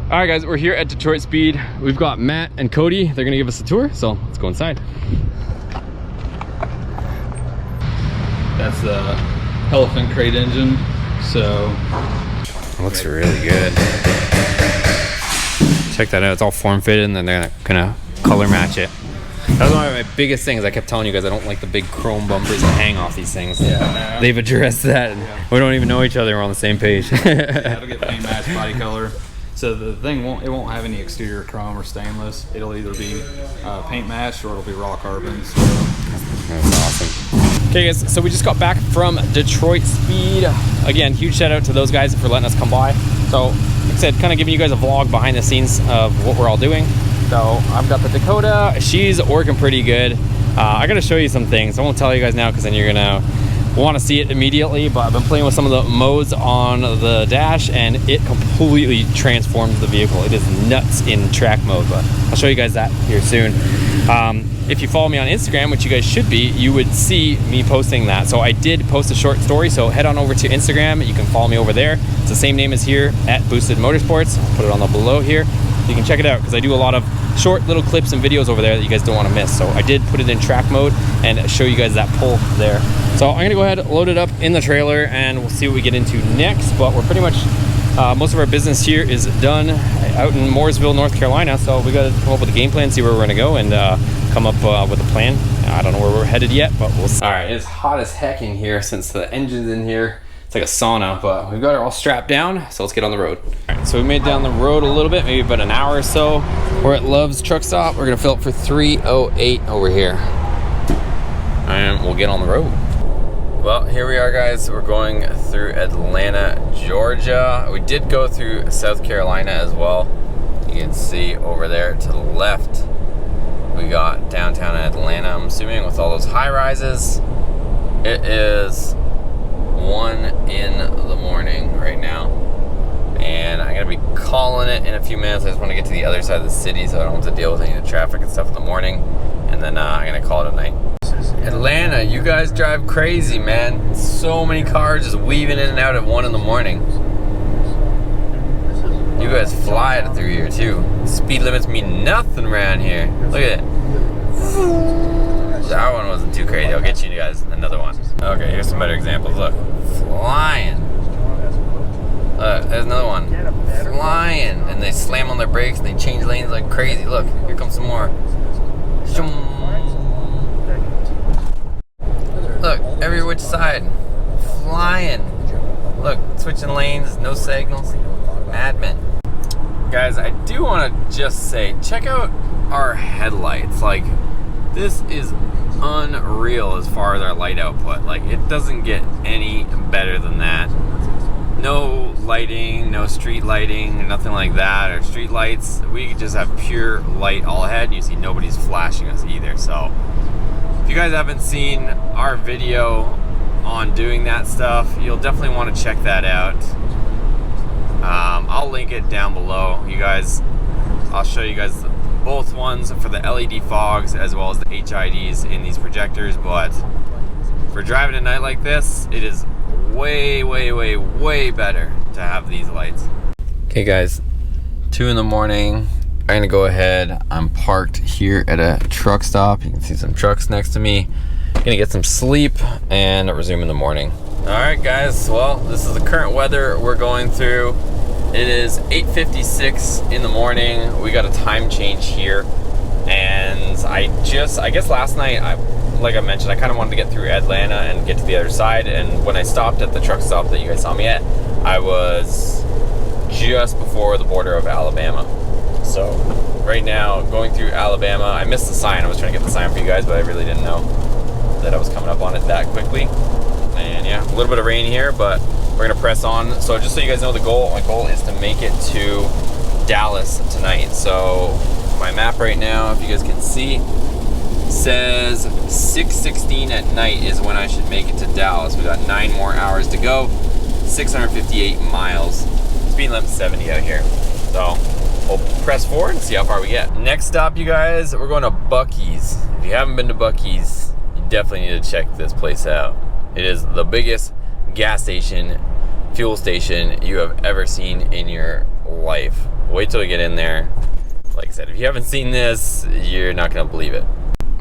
All right, guys, we're here at Detroit Speed. We've got Matt and Cody. They're gonna give us a tour, so let's go inside. That's the elephant crate engine, so. Looks really good. Check that out, it's all form fitted, and then they're gonna color match it. That was one of my biggest things. I kept telling you guys I don't like the big chrome bumpers that hang off these things. Yeah, they've addressed that. Yeah. We don't even know each other. We're on the same page. Yeah, it'll get paint match body color. So the thing won't have any exterior chrome or stainless. It'll either be paint matched or it'll be raw carbon. So. That's awesome. Okay, guys. So we just got back from Detroit Speed. Again, huge shout out to those guys for letting us come by. So, like I said, kind of giving you guys a vlog behind the scenes of what we're all doing. So I've got the Dakota. She's working pretty good. I gotta show you some things. I won't tell you guys now because then you're gonna want to see it immediately, but I've been playing with some of the modes on the dash and it completely transforms the vehicle. It is nuts in track mode, but I'll show you guys that here soon. If you follow me on Instagram, which you guys should be, you would see me posting that. So I did post a short story, so head on over to Instagram. You can follow me over there. It's the same name as here, at Boosted Motorsports. I'll put it on the below here. You can check it out because I do a lot of short little clips and videos over there that you guys don't want to miss. So I did put it in track mode and show you guys that pull there. So I'm gonna go ahead, load it up in the trailer, and we'll see what we get into next. But we're pretty much, most of our business here is done out in Mooresville, North Carolina. So we gotta come up with a game plan, see where we're gonna go, and come up with a plan. I don't know where we're headed yet, but we'll see. All right, it's hot as heck in here since the engine's in here. It's like a sauna, but we've got it all strapped down, so let's get on the road. All right, so we made it down the road a little bit, maybe about an hour or so. We're at Love's Truck Stop. We're gonna fill up for 308 over here, and we'll get on the road. Well, here we are, guys. We're going through Atlanta, Georgia. We did go through South Carolina as well. You can see over there to the left, we got downtown Atlanta, I'm assuming, with all those high rises. It is 1 in the morning right now, and I'm gonna be calling it in a few minutes. I just want to get to the other side of the city so I don't have to deal with any of the traffic and stuff in the morning, and then I'm gonna call it a night. Atlanta, you guys drive crazy, man. So many cars just weaving in and out at 1 in the morning. You guys fly it through here too. Speed limits mean nothing around here. Look at it. That one wasn't too crazy. I'll get you guys another one. Okay, here's some better examples. Look, flying. Look, there's another one. Flying, and they slam on their brakes and they change lanes like crazy. Look, here comes some more. Look, every which side, flying. Look, switching lanes, no signals. Madmen. Guys, I do want to just say, check out our headlights. Like, this is unreal as far as our light output. Like, it doesn't get any better than that. No lighting, no street lighting, nothing like that, or street lights. We just have pure light all ahead, and you see nobody's flashing us either. So if you guys haven't seen our video on doing that stuff, you'll definitely want to check that out. I'll link it down below. You guys, I'll show you guys both ones for the LED fogs as well as the HIDs in these projectors. But for driving at night like this, it is way, way, way, way better to have these lights. Okay, guys, 2 in the morning. I'm gonna go ahead. I'm parked here at a truck stop. You can see some trucks next to me. Gonna get some sleep and resume in the morning. All right, guys, well, this is the current weather we're going through. It is 8:56 in the morning. We got a time change here, and I guess last night, like I mentioned, I kind of wanted to get through Atlanta and get to the other side, and when I stopped at the truck stop that you guys saw me at, I was just before the border of Alabama. So right now, going through Alabama, I missed the sign. I was trying to get the sign for you guys, but I really didn't know that I was coming up on it that quickly. And yeah, a little bit of rain here, but we're gonna press on. So just so you guys know the goal, my goal is to make it to Dallas tonight. So my map right now, if you guys can see, says 6:16 at night is when I should make it to Dallas. We got 9 more hours to go, 658 miles. Speed limit 70 out here. So we'll press forward and see how far we get. Next stop, you guys, we're going to Buc-ee's. If you haven't been to Buc-ee's, you definitely need to check this place out. It is the biggest gas station, fuel station you have ever seen in your life. wait till we get in there. Like I said, if you haven't seen this, you're not gonna believe it.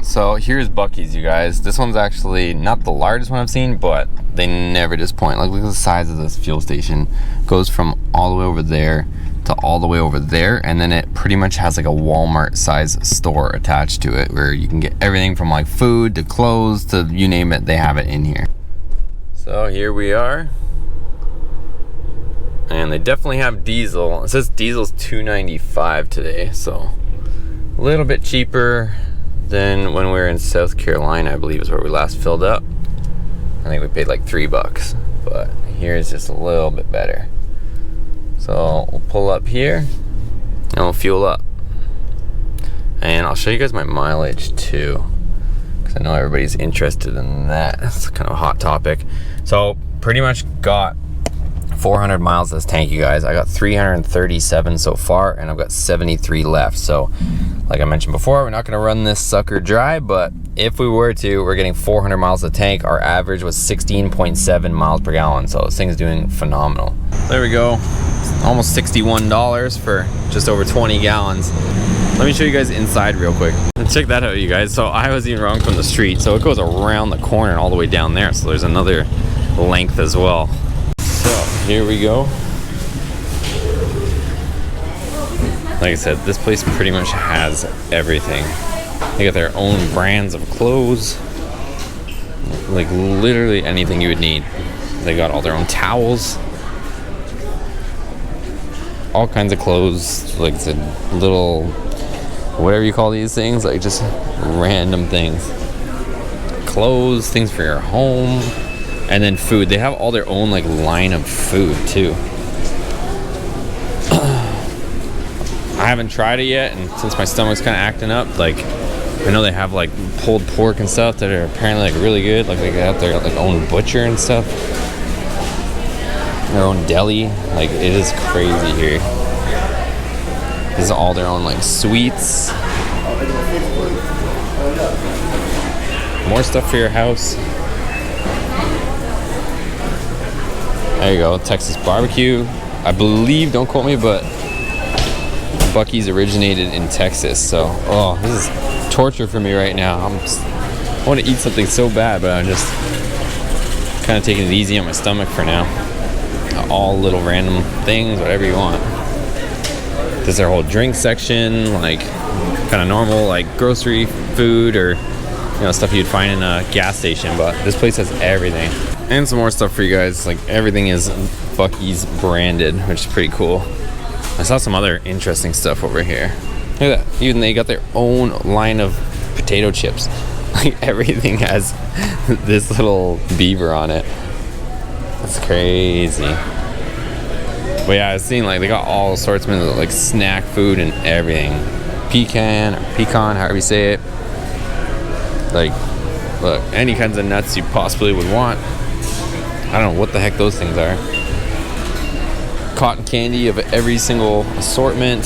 So here's Buc-ee's, you guys. This one's actually not the largest one I've seen, but they never disappoint. Like, look at the size of this fuel station. It goes from all the way over there to all the way over there, and then it pretty much has like a Walmart size store attached to it, where you can get everything from like food to clothes to you name it, they have it in here. So here we are, and they definitely have diesel. It says diesel's $2.95 today, so a little bit cheaper than when we were in South Carolina, I believe is where we last filled up. I think we paid like $3, but here's just a little bit better. So we'll pull up here and we'll fuel up. And I'll show you guys my mileage too, because I know everybody's interested in that. It's kind of a hot topic. So pretty much got 400 miles this tank, you guys. I got 337 so far, and I've got 73 left. So like I mentioned before, we're not gonna run this sucker dry, but if we were to, we're getting 400 miles a tank. Our average was 16.7 miles per gallon, so this thing's doing phenomenal. There we go, almost $61 for just over 20 gallons. Let me show you guys inside real quick. And check that out, you guys. So I was even wrong from the street, so it goes around the corner and all the way down there, so there's another length as well. So here we go. Like I said, this place pretty much has everything. They got their own brands of clothes, like literally anything you would need. They got all their own towels, all kinds of clothes, like the little, whatever you call these things, like just random things. Clothes, things for your home, and then food. They have all their own like line of food too. I haven't tried it yet, and since my stomach's kind of acting up, like I know they have like pulled pork and stuff that are apparently like really good. Like they got their like own butcher and stuff, their own deli. Like it is crazy here. This is all their own like sweets, more stuff for your house. There you go, Texas barbecue. I believe, don't quote me, but Buc-ee's originated in Texas, so oh, this is torture for me right now. I want to eat something so bad, but I'm just kind of taking it easy on my stomach for now. All little random things, whatever you want. There's their whole drink section, like kind of normal, like grocery food or stuff you'd find in a gas station, but this place has everything. And some more stuff for you guys. Like everything is Buc-ee's branded, which is pretty cool. I saw some other interesting stuff over here. Look at that. Even they got their own line of potato chips. Like everything has this little beaver on it. That's crazy. But yeah, I was seeing like they got all sorts of like snack food and everything. Pecan, however you say it. Like, look, any kinds of nuts you possibly would want. I don't know what the heck those things are. Cotton candy of every single assortment.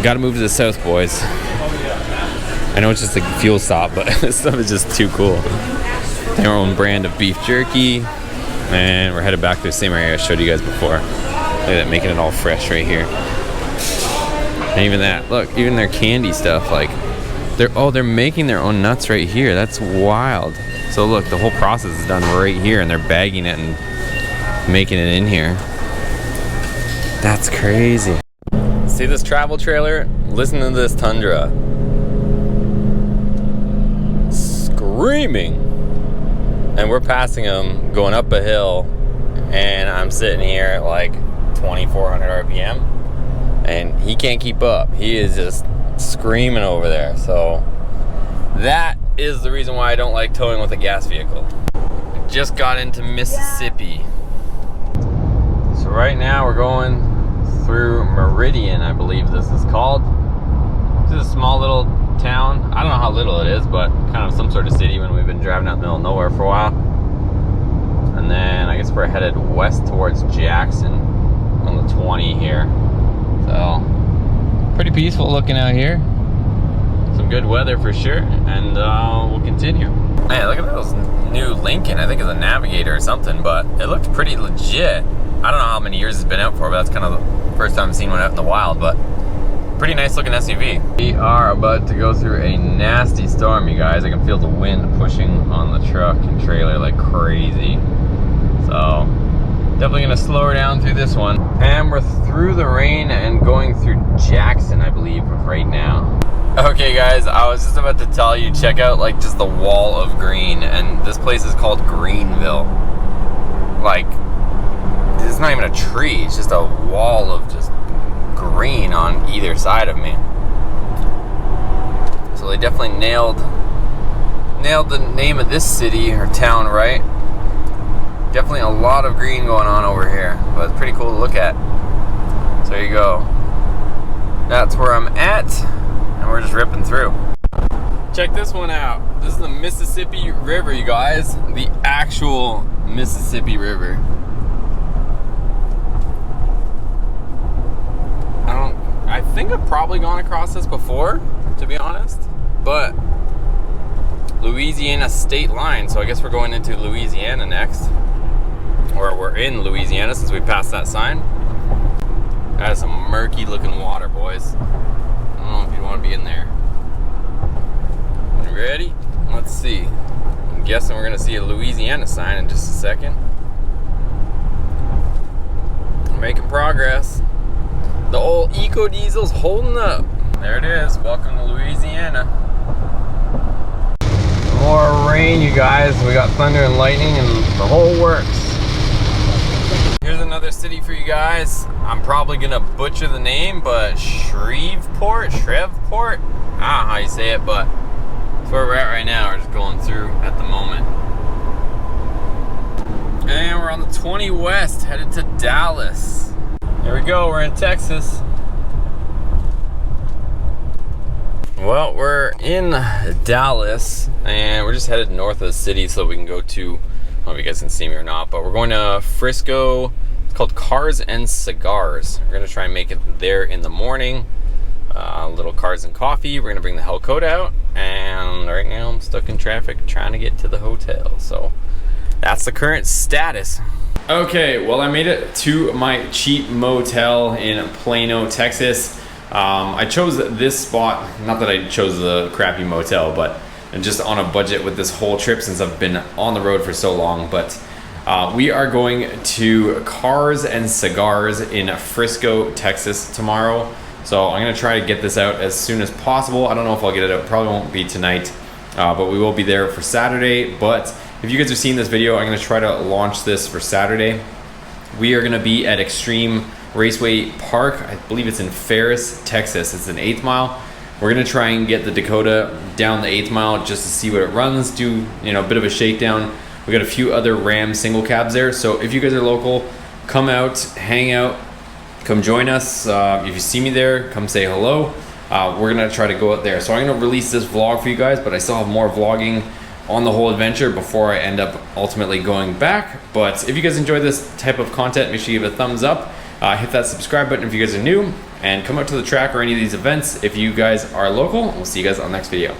Gotta move to the south, boys. I know it's just a fuel stop, but this stuff is just too cool. Their own brand of beef jerky. And we're headed back to the same area I showed you guys before. Look at that, making it all fresh right here. And even that, look, even their candy stuff, like they're making their own nuts right here. That's wild. So look, the whole process is done right here, and they're bagging it and making it in here. That's crazy. See this travel trailer? Listen to this Tundra. Screaming. And we're passing them going up a hill, and I'm sitting here at like 2,400 RPM, and he can't keep up. He is just screaming over there. So that is the reason why I don't like towing with a gas vehicle. Just got into Mississippi. So right now we're going through Meridian, I believe this is called. This is a small little town. I don't know how little it is, but kind of some sort of city when we've been driving out in the middle of nowhere for a while. And then I guess we're headed west towards Jackson on the 20 here. So pretty peaceful looking out here. Some good weather for sure, and we'll continue. Man, look at those new Lincoln. I think it's a Navigator or something, but it looked pretty legit. I don't know how many years it's been out for, but that's kind of the first time I've seen one out in the wild, but pretty nice looking SUV. We are about to go through a nasty storm, you guys. I can feel the wind pushing on the truck and trailer like crazy. So definitely gonna slow her down through this one. And we're through the rain and going through Jackson, I believe, right now. Okay guys, I was just about to tell you, check out like just the wall of green, and this place is called Greenville. Like, it's not even a tree, it's just a wall of just green on either side of me. So they definitely nailed the name of this city or town right. Definitely a lot of green going on over here, but it's pretty cool to look at. So there you go. That's where I'm at, and we're just ripping through. Check this one out. This is the Mississippi River, you guys. The actual Mississippi River. I think I've probably gone across this before, to be honest, but Louisiana state line, so I guess we're going into Louisiana next, or we're in Louisiana since we passed that sign. That is some murky looking water, boys. I don't know if you'd want to be in there. You ready? Let's see. I'm guessing we're going to see a Louisiana sign in just a second. We're making progress. The old ecodiesel's holding up. There it is. Welcome to Louisiana. More rain, you guys. We got thunder and lightning and the whole works. Here's another city for you guys. I'm probably gonna butcher the name, but Shreveport? I don't know how you say it, but that's where we're at right now. We're just going through at the moment. And we're on the 20 West, headed to Dallas. There we go, we're in Texas. Well, we're in Dallas, and we're just headed north of the city so we can go to, I don't know if you guys can see me or not, but we're going to Frisco. It's called Cars and Cigars. We're gonna try and make it there in the morning. Little cars and coffee. We're gonna bring the Hellcat out, and right now I'm stuck in traffic trying to get to the hotel. So that's the current status. Okay, well, I made it to my cheap motel in Plano, Texas. I chose this spot, not that I chose the crappy motel, but just on a budget with this whole trip since I've been on the road for so long. But we are going to Cars and Cigars in Frisco, Texas tomorrow. So I'm gonna try to get this out as soon as possible. I don't know if I'll get it out, probably won't be tonight, but we will be there for Saturday. But if you guys are seeing this video, I'm gonna try to launch this for Saturday. We are gonna be at Extreme Raceway Park. I believe it's in Ferris, Texas. It's an 8th mile. We're gonna try and get the Dakota down the 8th mile just to see what it runs, do a bit of a shakedown. We got a few other Ram single cabs there. So if you guys are local, come out, hang out, come join us. If you see me there, come say hello. We're gonna try to go out there. So I'm gonna release this vlog for you guys, but I still have more vlogging on the whole adventure before I end up ultimately going back. But if you guys enjoy this type of content, make sure you give it a thumbs up. Hit that subscribe button if you guys are new, and come out to the track or any of these events if you guys are local. We'll see you guys on the next video.